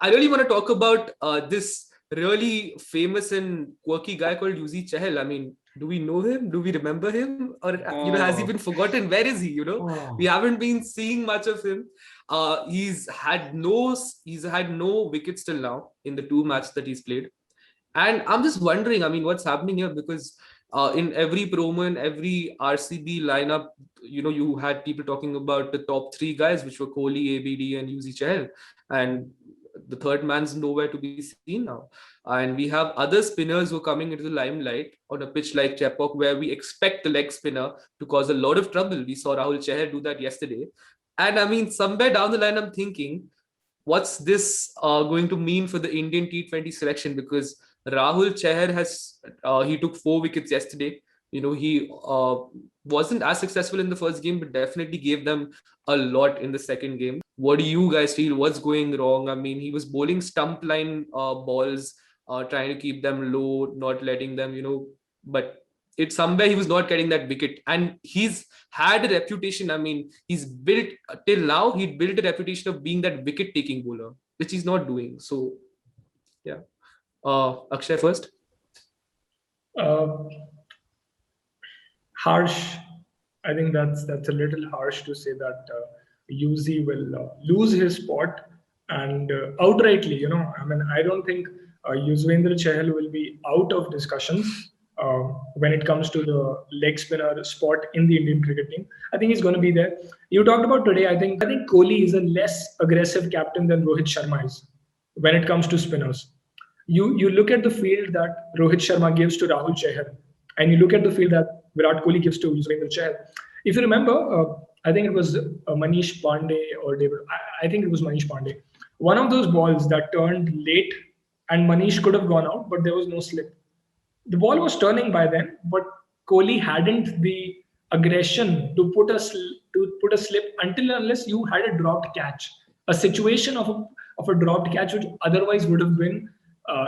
I really want to talk about this really famous and quirky guy called Yuzi Chahal. I mean, do we know him? Do we remember him? Or, has he been forgotten? Where is he? We haven't been seeing much of him. He's had no wickets till now in the two matches that he's played. And I'm just wondering, I mean, what's happening here? Because in every promo and every RCB lineup, you had people talking about the top three guys, which were Kohli, ABD, and Yuzi Chahal. And the third man's nowhere to be seen now. And we have other spinners who are coming into the limelight on a pitch like Chepauk, where we expect the leg spinner to cause a lot of trouble. We saw Rahul Chahar do that yesterday. And I mean, somewhere down the line, I'm thinking, what's this going to mean for the Indian T20 selection? Because Rahul Chahar he took 4 wickets yesterday. He wasn't as successful in the first game, but definitely gave them a lot in the second game. What do you guys feel? What's going wrong? I mean, he was bowling stump line balls, trying to keep them low, not letting them, but it's somewhere he was not getting that wicket. And he's had a reputation. I mean, he's built till now, he built a reputation of being that wicket taking bowler, which he's not doing. So, yeah. Akshay first. Harsh. I think that's a little harsh to say that Yuzi will lose his spot and outrightly. I mean, I don't think Yuzvendra Chahal will be out of discussions when it comes to the leg spinner spot in the Indian cricket team. I think he's going to be there. You talked about today. I think Kohli is a less aggressive captain than Rohit Sharma is when it comes to spinners. You look at the field that Rohit Sharma gives to Rahul Chahar, and you look at the field that Virat Kohli gives to Yuzvendra Chahal. If you remember, I think it was Manish Pandey or David. I think it was Manish Pandey. One of those balls that turned late, and Manish could have gone out, but there was no slip. The ball was turning by then, but Kohli hadn't the aggression to put a slip until unless you had a dropped catch, a situation of a dropped catch, which otherwise would have been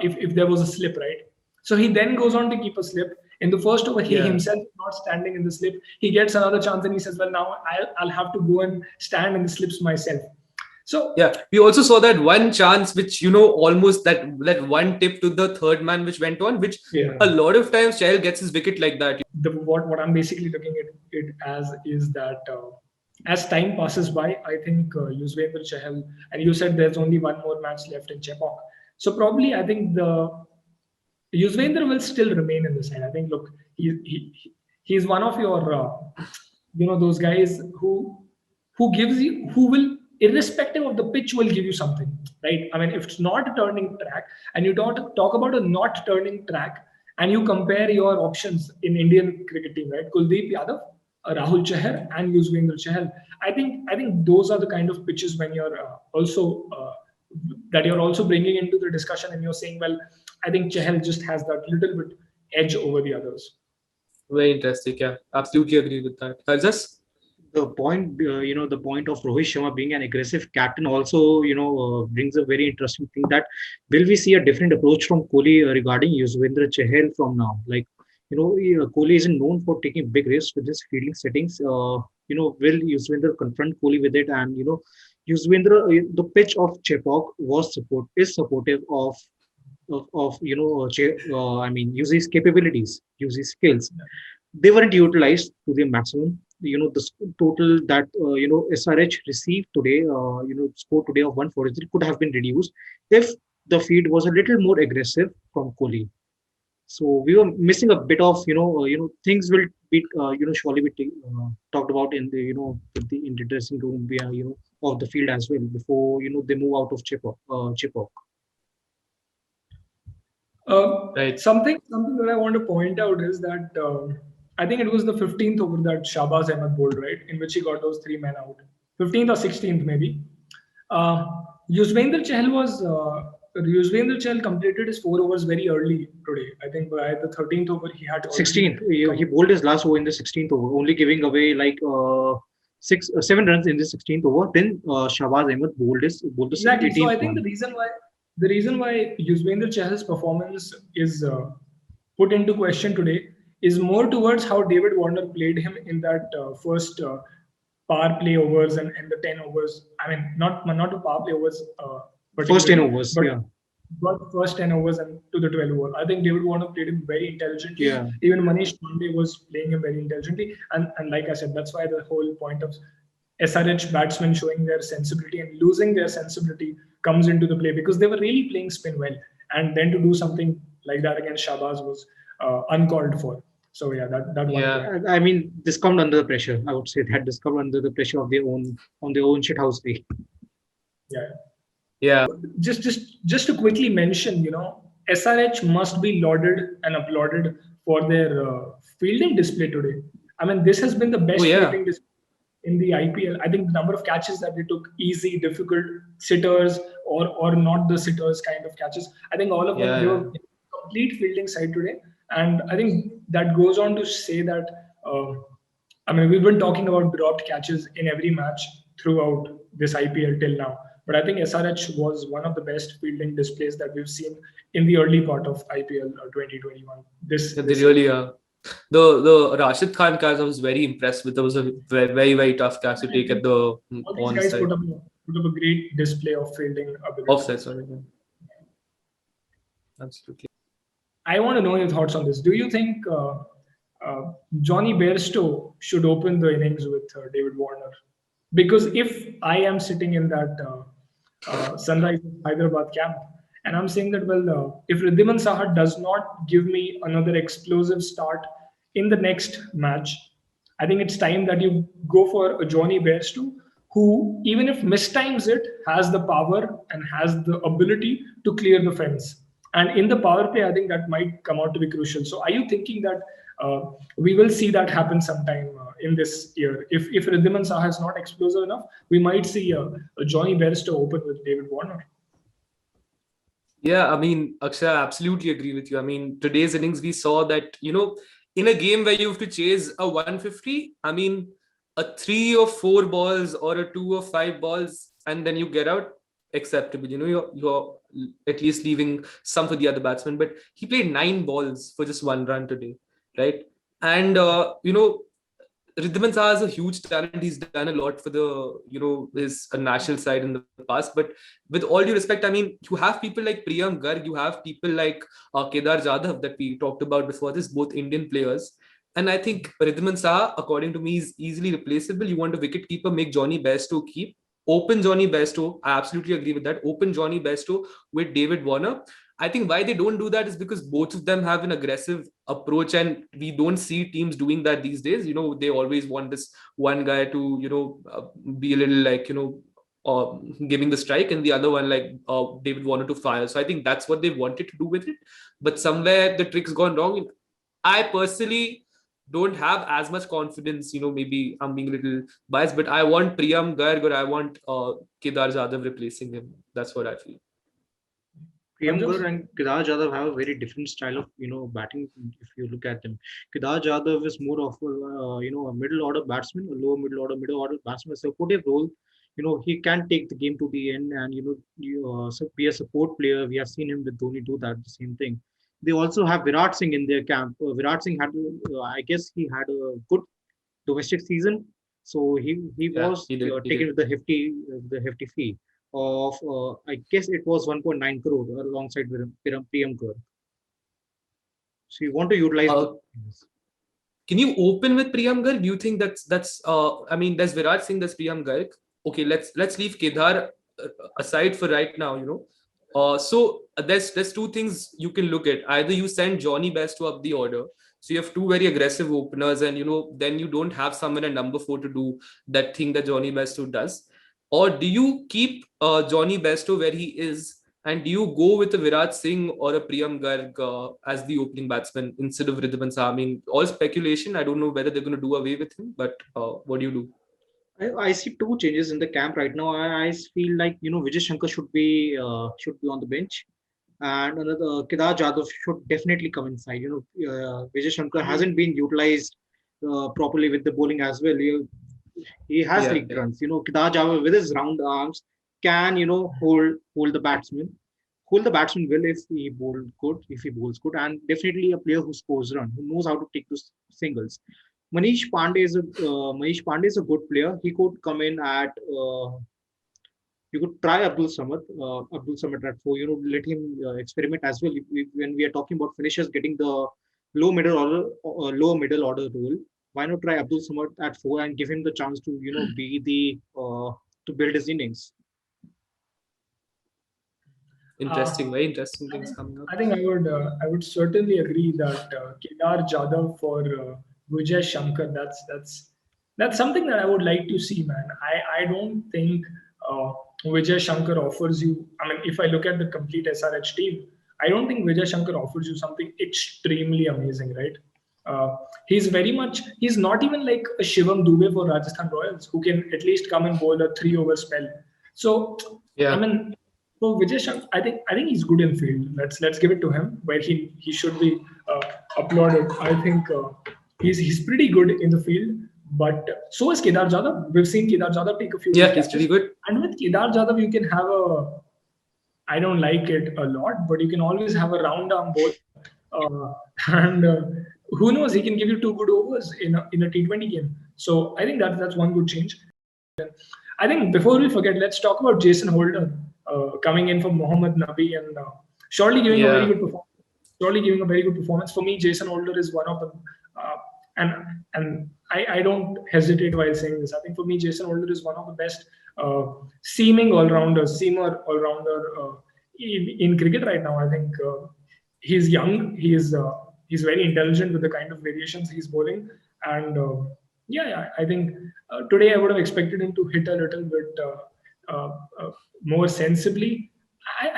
if there was a slip, right? So he then goes on to keep a slip. In the first over, he himself is not standing in the slip. He gets another chance and he says, well, now I'll have to go and stand in the slips myself. So yeah, we also saw that one chance, which almost that one tip to the third man, which went on, which a lot of times Chahal gets his wicket like that. What I'm basically looking at it as is that as time passes by, I think Yuzvendra Chahal, and you said there's only one more match left in Chepauk. So probably I think the Yuzvendra will still remain in the side. I think, look, he's one of your, those guys who will, irrespective of the pitch, will give you something, right? I mean, if it's not a turning track, and you don't talk about a not turning track, and you compare your options in Indian cricket team, right? Kuldeep Yadav, Rahul Chahar, and Yuzvendra Chahal. I think those are the kind of pitches when you're that you're also bringing into the discussion, and you're saying, well, I think Chahal just has that little bit edge over the others. Very interesting. Yeah, absolutely agree with that. Just the point, the point of Rohit Sharma being an aggressive captain also, brings a very interesting thing that will we see a different approach from Kohli regarding Yuzvendra Chahal from now? Like, Kohli isn't known for taking big risks with his fielding settings. Will Yuzvendra confront Kohli with it? And, Yuzvendra, the pitch of Chepauk is supportive of Yuzi's capabilities, Yuzi's skills. They weren't utilized to their maximum. The total that SRH received today, score today of 143 could have been reduced if the field was a little more aggressive from Kohli. So we were missing a bit of things will be surely be talked about in the in the dressing room of the field as well before they move out of Chepauk. Right. Something that I want to point out is that I think it was the 15th over that Shahbaz Ahmed bowled, right, in which he got those 3 men out. 15th or 16th maybe. Yuzvendra Chahal completed his 4 overs very early today. I think by the 13th over he had 16th. He bowled his last over in the 16th over, only giving away like 7 runs in the 16th over. Then Shahbaz Ahmed bowled the exactly. So I think the reason why Yuzvendra Chahal's performance is put into question today is more towards how David Warner played him in that first power play overs and the 10 overs. I mean, not the power play overs, First 10 particularly. overs, But yeah. first 10 overs and to the 12 over. I think David Warner played him very intelligently. Yeah. Even Manish Pandey was playing him very intelligently. And like I said, that's why the whole point of SRH batsmen showing their sensibility and losing their sensibility comes into the play, because they were really playing spin well. And then to do something like that against Shabazz was uncalled for. So yeah, that one Yeah. thing. I mean, this come under the pressure. I would say that this come under the pressure of their own on their own shithouse day. Yeah. Yeah. Just to quickly mention, SRH must be lauded and applauded for their fielding display today. I mean, this has been the Oh best yeah. fielding display in the IPL. I think the number of catches that they took, easy, difficult, sitters or not the sitters kind of catches. I think all of them, Yeah. they Yeah. were complete fielding side today, and I think that goes on to say that. I mean, we've been talking about dropped catches in every match throughout this IPL till now. But I think SRH was one of the best fielding displays that we've seen in the early part of IPL 2021. Yeah, they This year. really are. The Rashid Khan catch I was very impressed with. It was a very, very tough catch to I take at think the all these guys onside. put up a great display of fielding ability. Offside, sorry. Yeah. Absolutely. I want to know your thoughts on this. Do you think Johnny Bairstow should open the innings with David Warner? Because if I am sitting in that Sunrisers Hyderabad camp, and I'm saying that, well, if Riddhiman Saha does not give me another explosive start in the next match, I think it's time that you go for a Johnny Bairstow, who, even if mistimes it, has the power and has the ability to clear the fence. And in the power play, I think that might come out to be crucial. So, are you thinking that we will see that happen sometime in this year? If Riddhiman Saha is not explosive enough, we might see a Johnny Bairstow open with David Warner. Yeah, I mean, Akshay, I absolutely agree with you. I mean, today's innings, we saw that, in a game where you have to chase a 150, I mean, a 3 or 4 balls or a 2 or 5 balls, and then you get out, acceptable. You're at least leaving some for the other batsman. But he played 9 balls for just 1 run today, right? And, Riddhiman Saha is a huge talent. He's done a lot for his national side in the past. But with all due respect, I mean, you have people like Priyam Garg, you have people like Kedar Jadhav that we talked about before this, both Indian players. And I think Riddhiman Saha, according to me, is easily replaceable. You want a wicket keeper, make Johnny Bairstow keep. Open Johnny Bairstow. I absolutely agree with that. Open Johnny Bairstow with David Warner. I think why they don't do that is because both of them have an aggressive approach, and we don't see teams doing that these days. They always want this one guy to, be a little like, giving the strike, and the other one like David Warner to fire. So I think that's what they wanted to do with it. But somewhere the trick's gone wrong. I personally don't have as much confidence. Maybe I'm being a little biased, but I want Priyam Garg or I want Kedar Jadhav replacing him. That's what I feel. Priyamgar and Kedar Jadhav have a very different style of batting. If you look at them, Kedar Jadhav is more of a middle order batsman, a lower middle order batsman, a supportive role. He can take the game to the end and be a support player. We have seen him with Dhoni do that, the same thing. They also have Virat Singh in their camp. Virat Singh had, I guess, he had a good domestic season, so he Yeah, was he did. taken with the hefty fee of I guess it was 1.9 crore alongside with Priyam Kaur. So you want to utilize Uh, the Can you open with Priyam Garg? Do you think that's I mean, there's Virat Singh, there's Priyam Garg. Okay, let's leave Kedar aside for right now. So there's two things you can look at. Either you send Johnny Bairstow up the order, so you have two very aggressive openers, and then you don't have someone at number 4 to do that thing that Johnny Bairstow does. Or do you keep Johnny Bairstow where he is, and do you go with a Virat Singh or a Priyam Garg as the opening batsman instead of Riddhiman Saha? I mean, all speculation. I don't know whether they're going to do away with him, but what do you do? I see two changes in the camp right now. I feel like Vijay Shankar should be on the bench, and another Kedar Jadhav should definitely come inside. Vijay Shankar hasn't been utilized properly with the bowling as well. He has Yeah, league yeah. runs. Kedar Jadhav with his round arms can hold the batsman. Hold the batsman well if he bowls good, and definitely a player who scores run, who knows how to take those singles. Manish Pandey is a good player. He could come in at You could try Abdul Samad at 4. Let him experiment as well. When we are talking about finishers getting the low middle order role, why not try Abdul Samad at 4 and give him the chance to be the to build his innings? Interesting, very interesting I things think coming up. I would certainly agree that Kedar Jadhav for Vijay Shankar, that's something that I would like to see, man. I don't think uh, Vijay Shankar offers you. I mean, if I look at the complete SRH team, I don't think Vijay Shankar offers you something extremely amazing, right? He's very much. He's not even like a Shivam Dubey for Rajasthan Royals, who can at least come and bowl a 3 over spell. So, I Yeah. mean, so Vijay Shankar, I think he's good in field. Let's give it to him where he should be applauded. I think he's pretty good in the field, but so is Kedar Jadhav. We've seen Kedar Jadhav take a few Yeah, good he's pretty catches, good. and with Kedar Jadhav you can have a. I don't like it a lot, but you can always have a round arm bowler, and who knows, he can give you 2 good overs in a T20 game. So I think that's one good change. I think before we forget, let's talk about Jason Holder coming in from Mohammad Nabi and surely giving a very Yeah. good performance. Surely giving a very good performance. For me, Jason Holder is one of the and I don't hesitate while saying this. I think for me, Jason Holder is one of the best seamer all rounder in cricket right now. I think he's young. He's very intelligent with the kind of variations he's bowling, and yeah, I think today I would have expected him to hit a little bit more sensibly.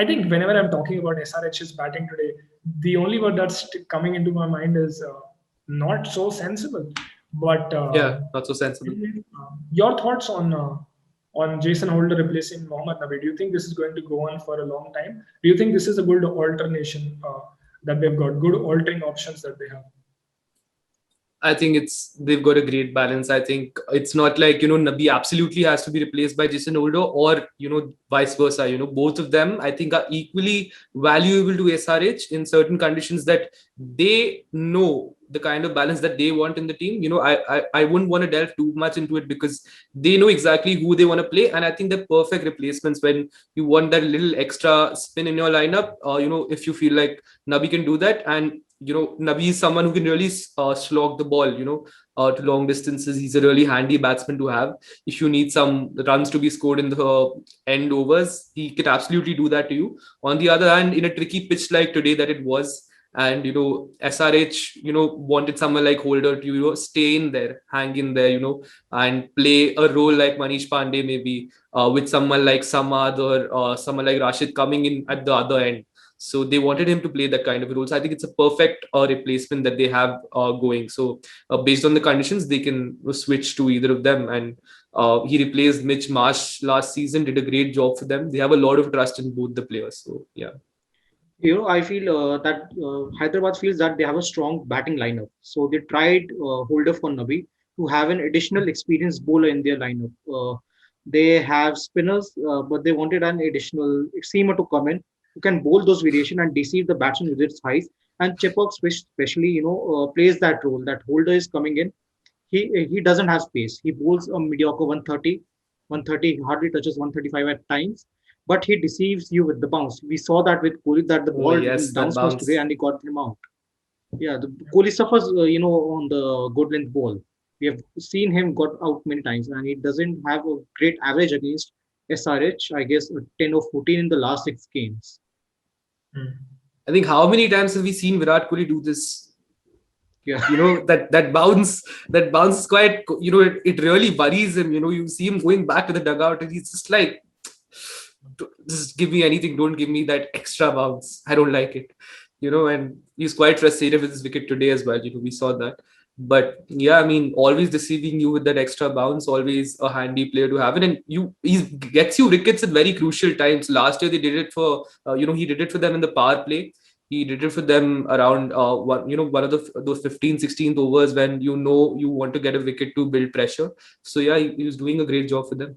I think whenever I'm talking about SRH's batting today, the only word that's coming into my mind is not so sensible. But Yeah, not so sensible. your thoughts on Jason Holder replacing Mohammad Nabi? Do you think this is going to go on for a long time? Do you think this is a good alternation that they've got, good altering options that they have? I think they've got a great balance. I think it's not like, Nabi absolutely has to be replaced by Jason Holder or, vice versa. Both of them I think are equally valuable to SRH in certain conditions that they know the kind of balance that they want in the team. I wouldn't want to delve too much into it because they know exactly who they want to play. And I think they're perfect replacements when you want that little extra spin in your lineup. If you feel like Nabi can do that, and Nabi is someone who can really slog the ball, to long distances. He's a really handy batsman to have. If you need some runs to be scored in the end overs, he can absolutely do that to you. On the other hand, in a tricky pitch like today that it was, and SRH, wanted someone like Holder to stay in there, hang in there, and play a role like Manish Pandey maybe, with someone like Samad or someone like Rashid coming in at the other end. So they wanted him to play that kind of a role. So I think it's a perfect replacement that they have going. So based on the conditions, they can switch to either of them. And he replaced Mitch Marsh last season, did a great job for them. They have a lot of trust in both the players. So yeah. I feel that Hyderabad feels that they have a strong batting lineup. So they tried Holder for Nabi to have an additional experienced bowler in their lineup. They have spinners, but they wanted an additional seamer to come in who can bowl those variation and deceive the batsman with its height. And Chepauk especially, plays that role. That Holder is coming in. He doesn't have space. He bowls a mediocre 130, 130, hardly touches 135 at times, but he deceives you with the bounce. We saw that with Kohli that the Oh ball yes, didn't that bounce much today bounce. and he got him out. Yeah, the Kohli suffers, on the good length ball. We have seen him got out many times and he doesn't have a great average against SRH. I guess 10 or 14 in the last 6 games. I think how many times have we seen Virat Kohli do this? Yeah. That bounce is quite, it really worries him. You see him going back to the dugout and he's just like, just give me anything, don't give me that extra bounce. I don't like it. And he's quite frustrated with his wicket today as well. We saw that. But yeah, I mean, always deceiving you with that extra bounce, always a handy player to have it. And he gets you wickets at very crucial times. Last year they did it for, he did it for them in the power play. He did it for them around one of those 15, 16th overs when you want to get a wicket to build pressure. So yeah, he was doing a great job for them.